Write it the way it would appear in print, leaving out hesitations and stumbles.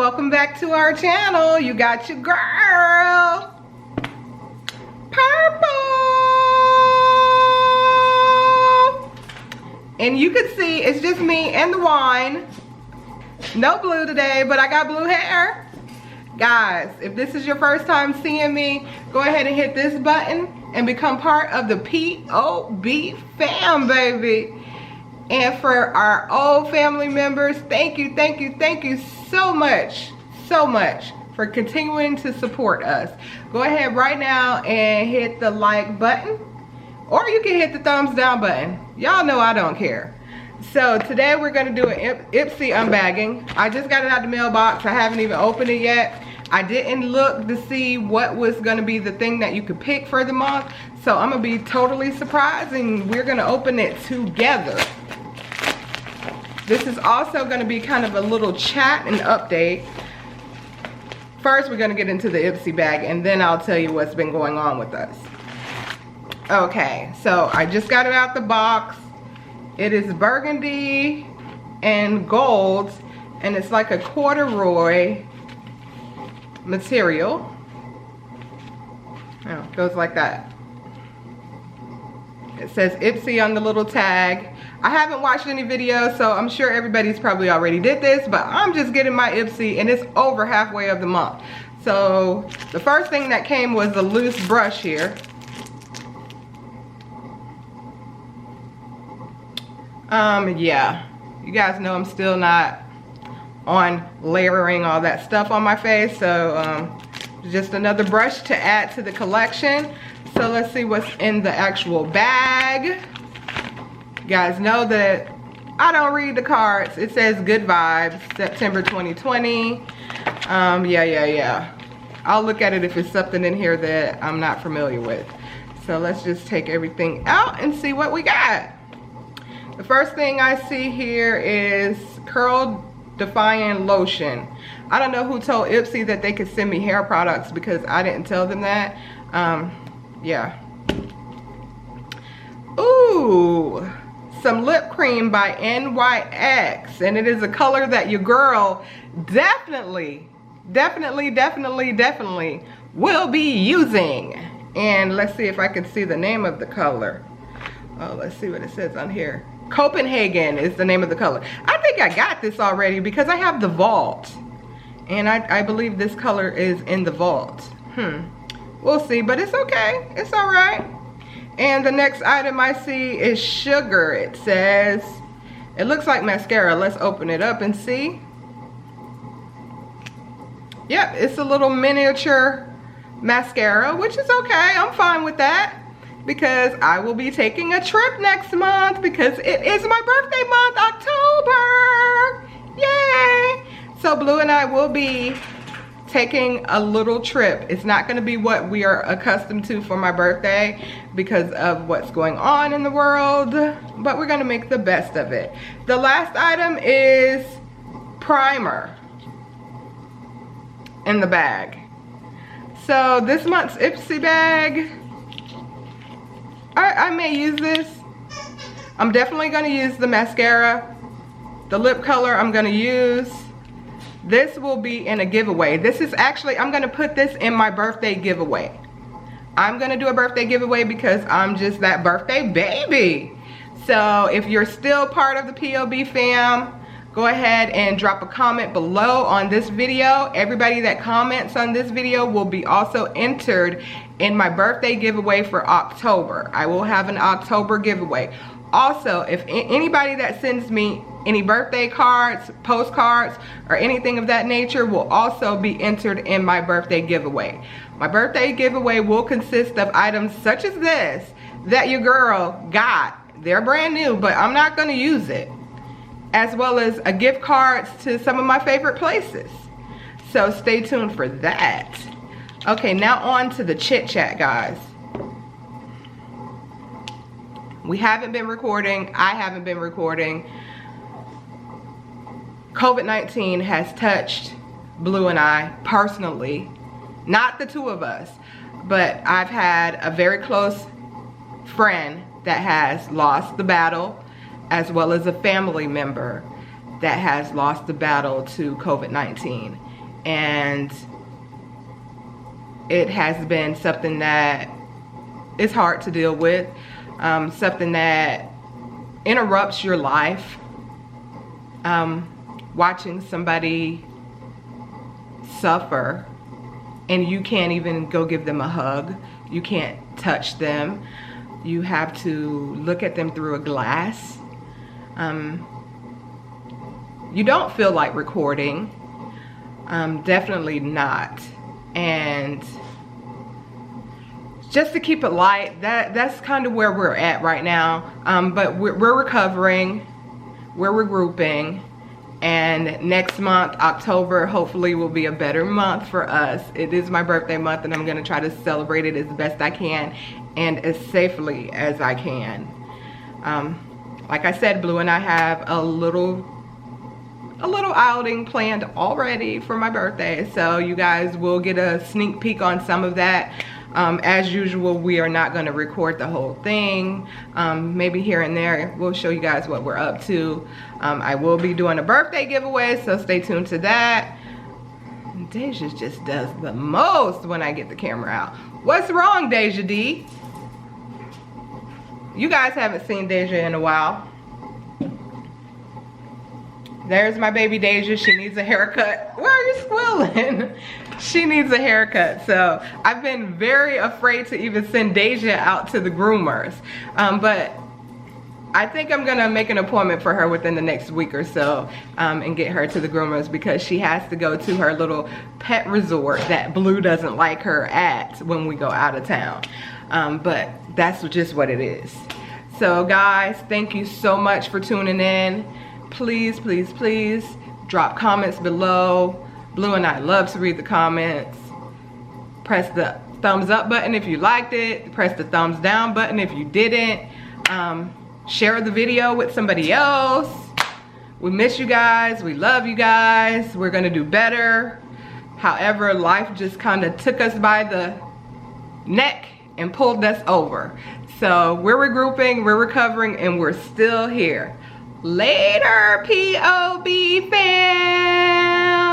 welcome back to our channel. You got your girl, Purple. And you can see it's just me and the wine. No blue today, but I got blue hair. Guys, if this is your first time seeing me, go ahead and hit this button and become part of the POB fam, baby. And for our old family members, thank you so much for continuing to support us. Go ahead right now and hit the like button, or you can hit the thumbs down button. Y'all know I don't care. So today we're gonna do an Ipsy unbagging. I just got it out the mailbox. I haven't even opened it yet. I didn't look to see what was gonna be the thing that you could pick for the month. So I'm gonna be totally surprised and we're gonna open it together. This is also gonna be kind of a little chat and update. First, we're gonna get into the Ipsy bag and then I'll tell you what's been going on with us. Okay, so I just got it out the box. It is burgundy and gold, and it's like a corduroy material. Oh, it goes like that. It says Ipsy on the little tag. I haven't watched any videos, so I'm sure everybody's probably already did this, but I'm just getting my Ipsy and it's over halfway of the month. So the first thing that came was a loose brush here. Yeah, you guys know I'm still not on layering all that stuff on my face, so just another brush to add to the collection. So let's see what's in the actual bag. You guys know that I don't read the cards. It says good vibes, September 2020. Yeah. I'll look at it if it's something in here that I'm not familiar with. So let's just take everything out and see what we got. The first thing I see here is curl defying lotion. I don't know who told Ipsy that they could send me hair products because I didn't tell them that. Yeah. Ooh, some lip cream by NYX, and it is a color that your girl definitely will be using. And let's see if I can see the name of the color. Oh, let's see what it says on here. Copenhagen is the name of the color. I think I got this already because I have the Vault, and I believe this color is in the Vault. We'll see, but it's okay. It's all right. And the next item I see is sugar. It says, it looks like mascara. Let's open it up and see. Yep, it's a little miniature mascara, which is okay. I'm fine with that because I will be taking a trip next month because it is my birthday month, October. Yay! So Blue and I will be taking a little trip. It's not going to be what we are accustomed to for my birthday because of what's going on in the world, but we're going to make the best of it. The last item is primer in the bag. So this month's Ipsy bag, I may use this. I'm definitely going to use the mascara. The lip color I'm going to use. This will be in a giveaway. This is actually, I'm gonna put this in my birthday giveaway. I'm gonna do a birthday giveaway because I'm just that birthday baby. So if you're still part of the POB fam, go ahead and drop a comment below on this video. Everybody that comments on this video will be also entered in my birthday giveaway for October. I will have an October giveaway. Also, if anybody that sends me any birthday cards, postcards, or anything of that nature will also be entered in my birthday giveaway. My birthday giveaway will consist of items such as this that your girl got. They're brand new, but I'm not going to use it. As well as a gift cards to some of my favorite places. So stay tuned for that. Okay, now on to the chit chat, guys. We haven't been recording. I haven't been recording. COVID-19 has touched Blue and I personally. Not the two of us, but I've had a very close friend that has lost the battle, as well as a family member that has lost the battle to COVID-19. and it has been something that is hard to deal with, something that interrupts your life. Watching somebody suffer and you can't even go give them a hug, you can't touch them, you have to look at them through a glass. You don't feel like recording, definitely not. And just to keep it light, that's kind of where we're at right now. But we're recovering, we're regrouping, and next month, October, hopefully will be a better month for us. It is my birthday month, and I'm gonna try to celebrate it as best I can and as safely as I can. Like I said, Blue and I have a little outing planned already for my birthday, so you guys will get a sneak peek on some of that. As usual, we are not going to record the whole thing. Maybe here and there we'll show you guys what we're up to. I will be doing a birthday giveaway, so stay tuned to that. Deja just does the most when I get the camera out. What's wrong, Deja D? You guys haven't seen Deja in a while. There's my baby Deja. She needs a haircut. Why are you squealing? She needs a haircut. So I've been very afraid to even send Deja out to the groomers. But I think I'm gonna make an appointment for her within the next week or so, and get her to the groomers, because she has to go to her little pet resort that Blue doesn't like her at when we go out of town. But that's just what it is. So guys, thank you so much for tuning in. Please, please, please drop comments below. Blue and I love to read the comments. Press the thumbs up button if you liked it. Press the thumbs down button if you didn't. Share the video with somebody else. We miss you guys. We love you guys. We're gonna do better. However, life just kind of took us by the neck and pulled us over. So we're regrouping, we're recovering, and we're still here. Later, POB fam.